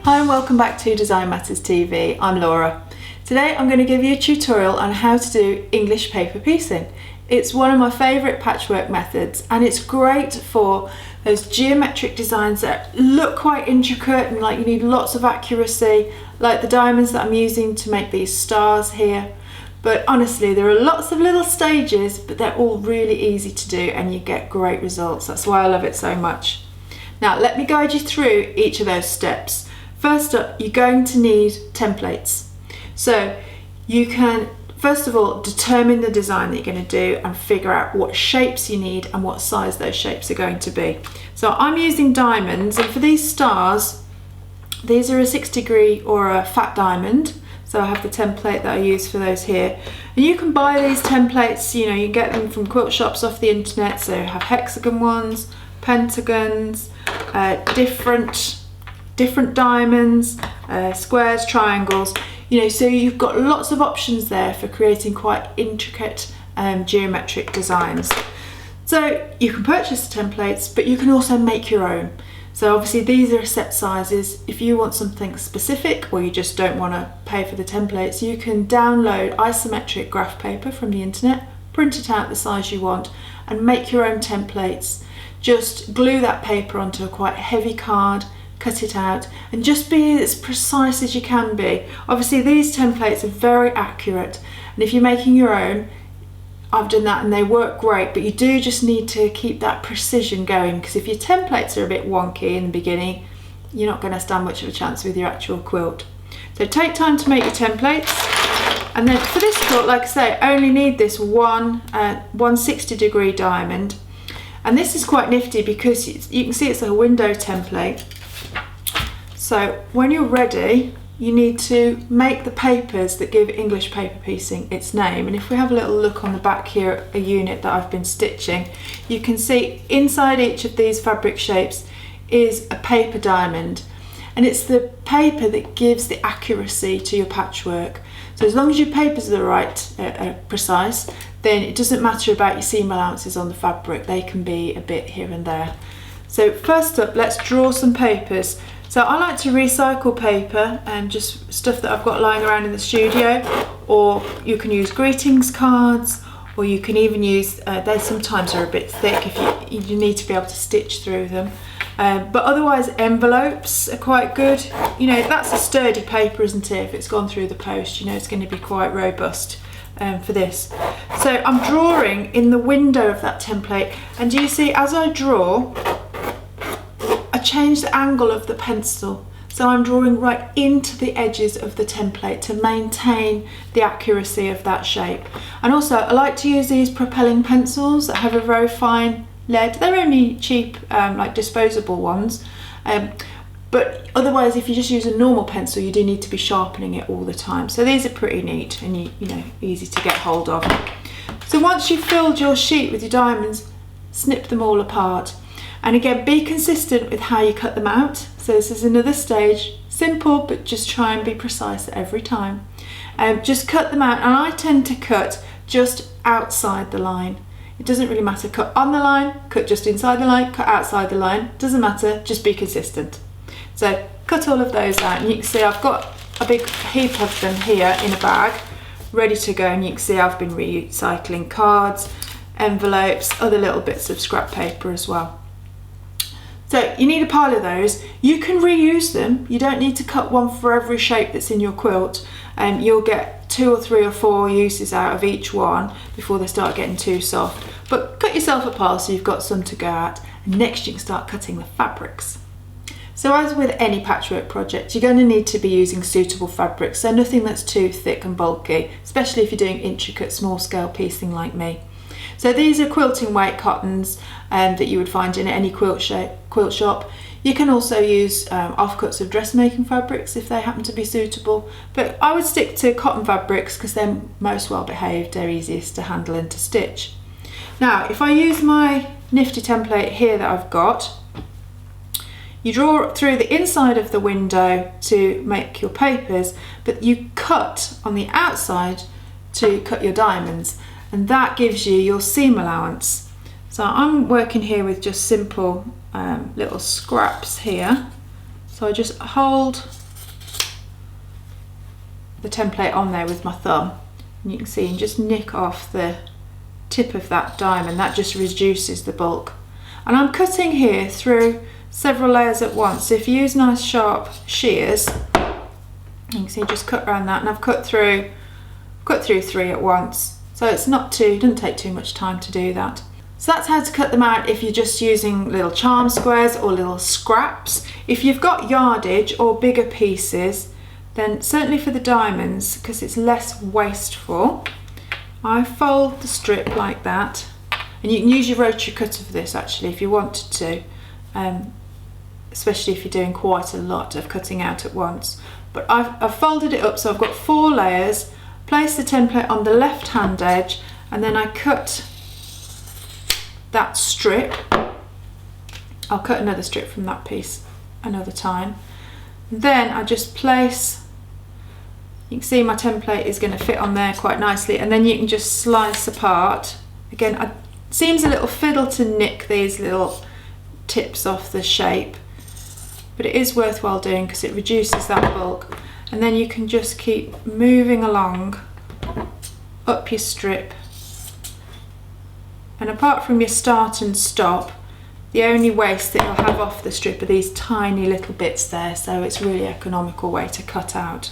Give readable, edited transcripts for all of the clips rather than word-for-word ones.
Hi and welcome back to Design Matters TV. I'm Laura. Today I'm going to give you a tutorial on how to do English paper piecing. It's one of my favourite patchwork methods and it's great for those geometric designs that look quite intricate and like you need lots of accuracy, like the diamonds that I'm using to make these stars here. But honestly, there are lots of little stages, but they're all really easy to do and you get great results. That's why I love it so much. Now let me guide you through each of those steps. First up, you're going to need templates. So you can first of all determine the design that you're going to do and figure out what shapes you need and what size those shapes are going to be. So I'm using diamonds, and for these stars, these are a 6° or a fat diamond. So I have the template that I use for those here. And you can buy these templates, you can get them from quilt shops off the internet. So you have hexagon ones, pentagons, different diamonds, squares, triangles, so you've got lots of options there for creating quite intricate geometric designs. So you can purchase the templates, but you can also make your own. So obviously these are set sizes. If you want something specific or you just don't want to pay for the templates, you can download isometric graph paper from the internet, print it out the size you want and make your own templates. Just glue that paper onto a quite heavy card, cut it out and just be as precise as you can be. Obviously these templates are very accurate, and if you're making your own, I've done that and they work great, but you do just need to keep that precision going, because if your templates are a bit wonky in the beginning, you're not going to stand much of a chance with your actual quilt. So take time to make your templates, and then for this quilt, like I say, I only need this one 60° diamond, and this is quite nifty because you can see it's a window template. So when you're ready, you need to make the papers that give English paper piecing its name. And if we have a little look on the back here at a unit that I've been stitching, you can see inside each of these fabric shapes is a paper diamond. And it's the paper that gives the accuracy to your patchwork. So as long as your papers are right, precise, then it doesn't matter about your seam allowances on the fabric. They can be a bit here and there. So first up, let's draw some papers. So I like to recycle paper and just stuff that I've got lying around in the studio, or you can use greetings cards, or you can even use, they sometimes are a bit thick if you need to be able to stitch through them. But otherwise envelopes are quite good. That's a sturdy paper, isn't it? If it's gone through the post, it's going to be quite robust for this. So I'm drawing in the window of that template, and do you see as I draw, I change the angle of the pencil, so I'm drawing right into the edges of the template to maintain the accuracy of that shape. And also I like to use these propelling pencils that have a very fine lead. They're only cheap, like disposable ones, but otherwise if you just use a normal pencil, you do need to be sharpening it all the time. So these are pretty neat and easy to get hold of. So once you've filled your sheet with your diamonds, snip them all apart. And again, be consistent with how you cut them out. So this is another stage, simple, but just try and be precise every time. Just cut them out, and I tend to cut just outside the line. It doesn't really matter, cut on the line, cut just inside the line, cut outside the line, doesn't matter, just be consistent. So cut all of those out, and you can see I've got a big heap of them here in a bag, ready to go, and you can see I've been recycling cards, envelopes, other little bits of scrap paper as well. So you need a pile of those. You can reuse them. You don't need to cut one for every shape that's in your quilt. You'll get 2 or 3 or 4 uses out of each one before they start getting too soft. But cut yourself a pile so you've got some to go at. And next you can start cutting the fabrics. So as with any patchwork project, you're going to need to be using suitable fabrics. So nothing that's too thick and bulky, especially if you're doing intricate small scale piecing like me. So these are quilting weight cottons that you would find in any quilt shop. You can also use offcuts of dressmaking fabrics if they happen to be suitable, but I would stick to cotton fabrics because they're most well behaved, they're easiest to handle and to stitch. Now if I use my nifty template here that I've got, you draw through the inside of the window to make your papers, but you cut on the outside to cut your diamonds. And that gives you your seam allowance. So I'm working here with just simple little scraps here. So So I just hold the template on there with my thumb, and you can see and just nick off the tip of that diamond. That just reduces the bulk. And I'm cutting here through several layers at once. So if you use nice sharp shears, you can see just cut around that, and I've cut through 3 at once. So it's doesn't take too much time to do that. So that's how to cut them out if you're just using little charm squares or little scraps. If you've got yardage or bigger pieces, then certainly for the diamonds, because it's less wasteful, I fold the strip like that. And you can use your rotary cutter for this actually if you wanted to, especially if you're doing quite a lot of cutting out at once. But I've folded it up, so I've got 4 layers, place the template on the left hand edge, and then I cut that strip. I'll cut another strip from that piece another time. Then I just place, you can see my template is going to fit on there quite nicely, and then you can just slice apart. Again, it seems a little fiddle to nick these little tips off the shape, but it is worthwhile doing because it reduces that bulk. And then you can just keep moving along up your strip. And apart from your start and stop, the only waste that you'll have off the strip are these tiny little bits there, so it's really economical way to cut out.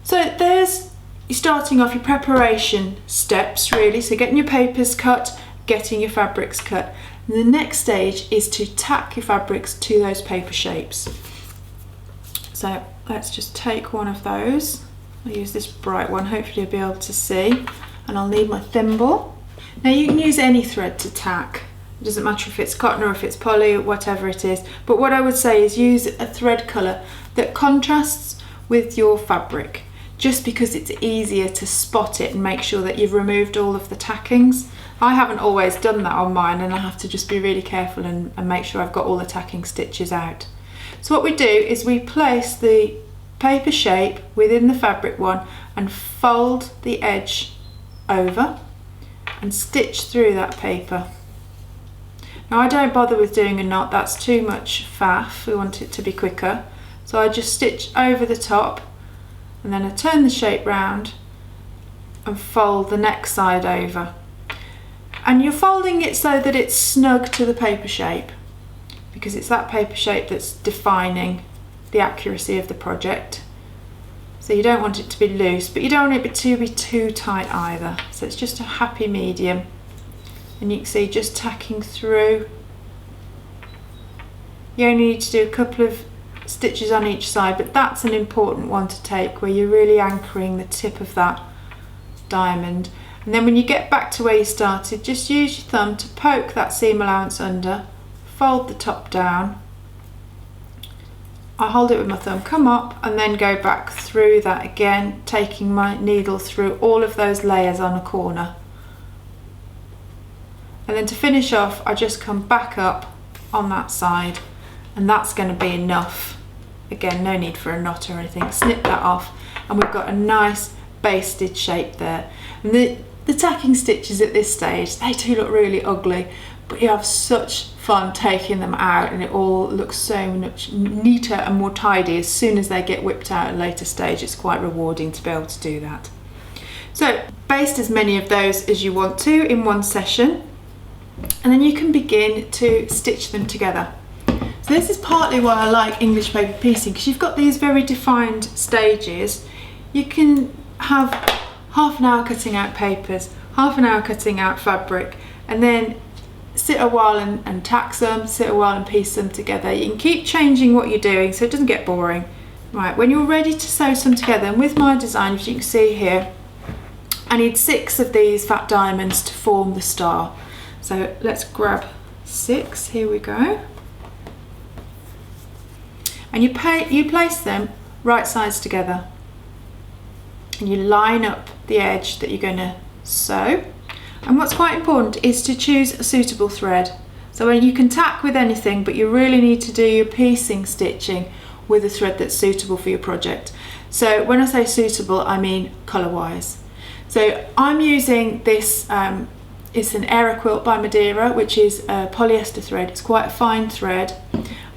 So there's you're starting off your preparation steps really, so getting your papers cut, getting your fabrics cut. And the next stage is to tack your fabrics to those paper shapes. So let's just take one of those. I'll use this bright one, hopefully you'll be able to see, and I'll need my thimble. Now you can use any thread to tack. It doesn't matter if it's cotton or if it's poly or whatever it is, but what I would say is use a thread colour that contrasts with your fabric, just because it's easier to spot it and make sure that you've removed all of the tackings. I haven't always done that on mine, and I have to just be really careful and make sure I've got all the tacking stitches out. So what we do is we place the paper shape within the fabric one and fold the edge over and stitch through that paper. Now I don't bother with doing a knot, that's too much faff, we want it to be quicker. So I just stitch over the top, and then I turn the shape round and fold the next side over. And you're folding it so that it's snug to the paper shape, because it's that paper shape that's defining the accuracy of the project. So you don't want it to be loose, but you don't want it to be too tight either. So it's just a happy medium. And you can see just tacking through. You only need to do a couple of stitches on each side, but that's an important one to take, where you're really anchoring the tip of that diamond. And then when you get back to where you started, just use your thumb to poke that seam allowance under, fold the top down. I hold it with my thumb, come up, and then go back through that again, taking my needle through all of those layers on a corner. And then to finish off, I just come back up on that side, and that's going to be enough. Again, no need for a knot or anything. Snip that off, and we've got a nice basted shape there. And the tacking stitches at this stage, they do look really ugly, but you have such fun taking them out, and it all looks so much neater and more tidy as soon as they get whipped out at a later stage. It's quite rewarding to be able to do that. So baste as many of those as you want to in one session, and then you can begin to stitch them together. So this is partly why I like English paper piecing, because you've got these very defined stages. You can have half an hour cutting out papers, half an hour cutting out fabric, and then sit a while and tack them, sit a while and piece them together. You can keep changing what you're doing so it doesn't get boring. Right, when you're ready to sew some together, and with my design, as you can see here, I need 6 of these fat diamonds to form the star. So let's grab 6, here we go. And you place them right sides together, and you line up the edge that you're going to sew. And what's quite important is to choose a suitable thread. So when you can tack with anything, but you really need to do your piecing stitching with a thread that's suitable for your project. So when I say suitable, I mean colour wise. So I'm using this, it's an Era Quilt by Madeira, which is a polyester thread. It's quite a fine thread,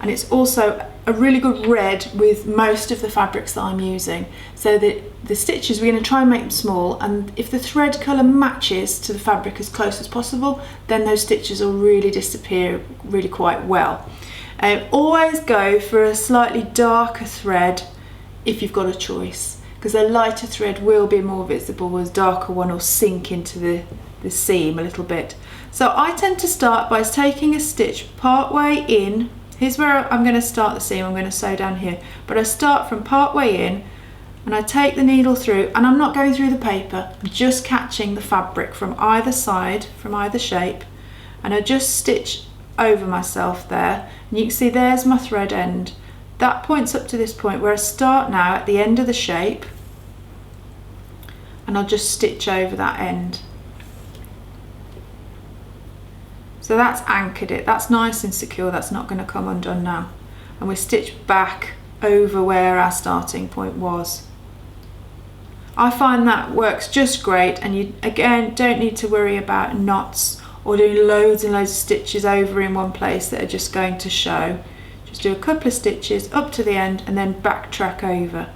and it's also a really good red with most of the fabrics that I'm using. So the stitches, we're going to try and make them small, and if the thread colour matches to the fabric as close as possible, then those stitches will really disappear really quite well. Always go for a slightly darker thread if you've got a choice, because a lighter thread will be more visible, whereas a darker one will sink into the seam a little bit. So I tend to start by taking a stitch part way in. Here's where I'm going to start the seam. I'm going to sew down here, but I start from part way in and I take the needle through, and I'm not going through the paper, I'm just catching the fabric from either side, from either shape, and I just stitch over myself there, and you can see there's my thread end. That points up to this point where I start now at the end of the shape, and I'll just stitch over that end. So that's anchored it, that's nice and secure, that's not going to come undone now. And we stitch back over where our starting point was. I find that works just great, and you again don't need to worry about knots or doing loads and loads of stitches over in one place that are just going to show. Just do a couple of stitches up to the end and then backtrack over.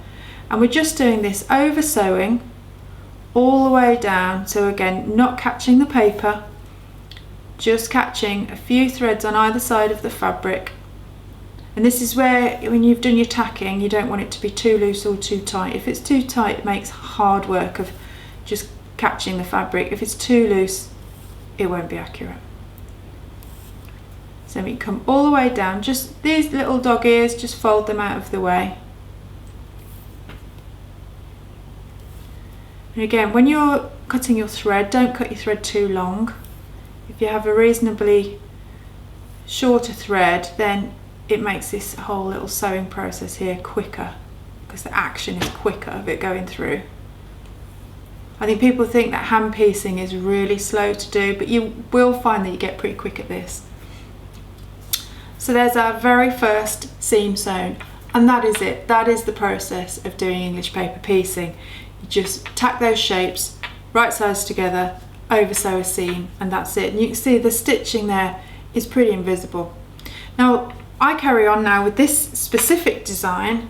And we're just doing this over sewing all the way down, so again not catching the paper, just catching a few threads on either side of the fabric. And this is where, when you've done your tacking, you don't want it to be too loose or too tight. If it's too tight, it makes hard work of just catching the fabric. If it's too loose, it won't be accurate. So we come all the way down, just these little dog ears, just fold them out of the way. And again, when you're cutting your thread, don't cut your thread too long. If you have a reasonably shorter thread, then it makes this whole little sewing process here quicker, because the action is quicker of it going through. I think people think that hand piecing is really slow to do, but you will find that you get pretty quick at this. So there's our very first seam sewn, and that is it. That is the process of doing English paper piecing. You just tack those shapes, right sides together, over sew a seam, and that's it. And you can see the stitching there is pretty invisible. Now I carry on now with this specific design.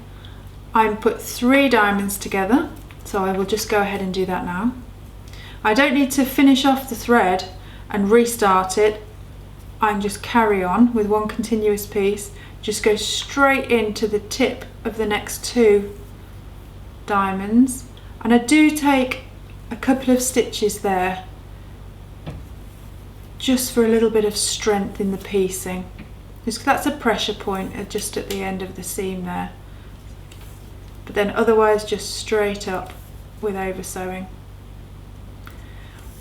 I'm put 3 diamonds together, so I will just go ahead and do that now. I don't need to finish off the thread and restart it. I can just carry on with one continuous piece, just go straight into the tip of the next 2 diamonds, and I do take a couple of stitches there just for a little bit of strength in the piecing. That's a pressure point just at the end of the seam there, but then otherwise just straight up with over sewing.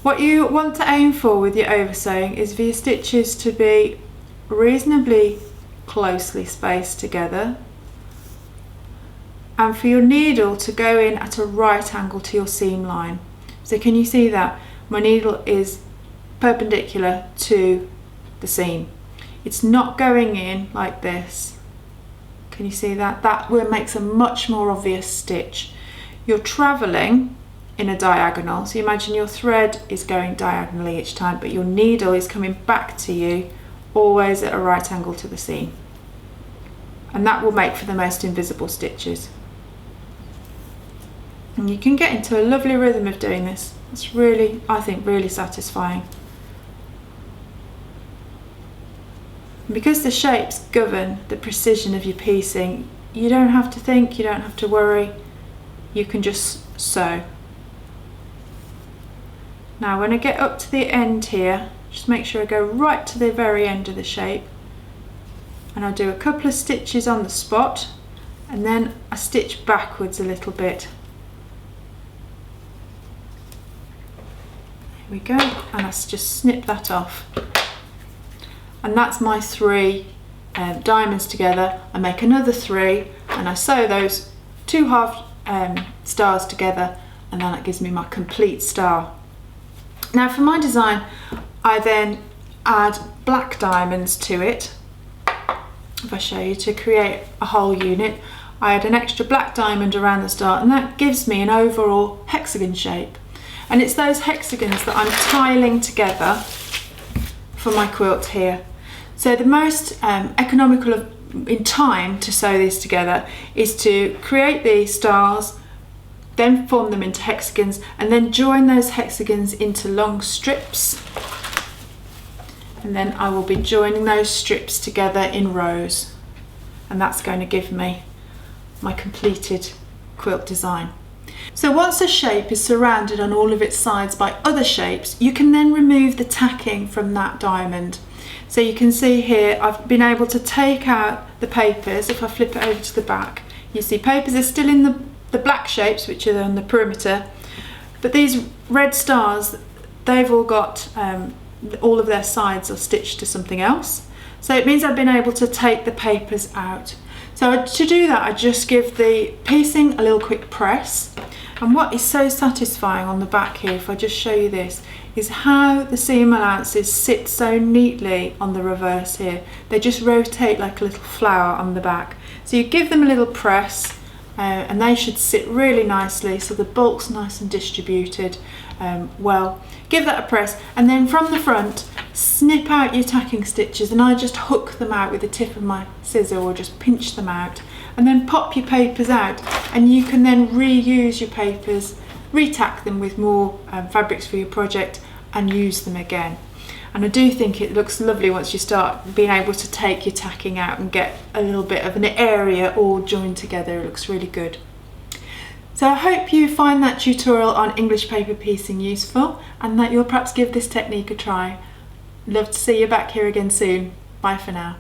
What you want to aim for with your over sewing is for your stitches to be reasonably closely spaced together, and for your needle to go in at a right angle to your seam line. So can you see that? My needle is perpendicular to the seam. It's not going in like this. Can you see that? That makes a much more obvious stitch. You're travelling in a diagonal, so you imagine your thread is going diagonally each time, but your needle is coming back to you always at a right angle to the seam, and that will make for the most invisible stitches. And you can get into a lovely rhythm of doing this. It's really, I think, really satisfying. And because the shapes govern the precision of your piecing, you don't have to think, you don't have to worry, you can just sew. Now when I get up to the end here, just make sure I go right to the very end of the shape, and I'll do a couple of stitches on the spot, and then I stitch backwards a little bit. There we go, and I just snip that off. And that's my 3 diamonds together. I make another 3 and I sew those 2 half stars together, and then that gives me my complete star. Now for my design, I then add black diamonds to it. If I show you, to create a whole unit, I add an extra black diamond around the star, and that gives me an overall hexagon shape. And it's those hexagons that I'm tiling together for my quilt here. So the most economical in time to sew these together is to create these stars, then form them into hexagons, and then join those hexagons into long strips. And then I will be joining those strips together in rows, and that's going to give me my completed quilt design. So once a shape is surrounded on all of its sides by other shapes, you can then remove the tacking from that diamond. So you can see here I've been able to take out the papers. If I flip it over to the back, you see papers are still in the black shapes, which are on the perimeter, but these red stars, they've all got all of their sides are stitched to something else. So it means I've been able to take the papers out. So to do that, I just give the piecing a little quick press. And what is so satisfying on the back here, if I just show you this, is how the seam allowances sit so neatly on the reverse here. They just rotate like a little flower on the back. So you give them a little press, and they should sit really nicely, so the bulk's nice and distributed well. Give that a press, and then from the front, snip out your tacking stitches, and I just hook them out with the tip of my scissor, or just pinch them out, and then pop your papers out, and you can then reuse your papers, retack them with more fabrics for your project, and use them again. And I do think it looks lovely once you start being able to take your tacking out and get a little bit of an area all joined together. It looks really good. So I hope you find that tutorial on English paper piecing useful, and that you'll perhaps give this technique a try. Love to see you back here again soon. Bye for now.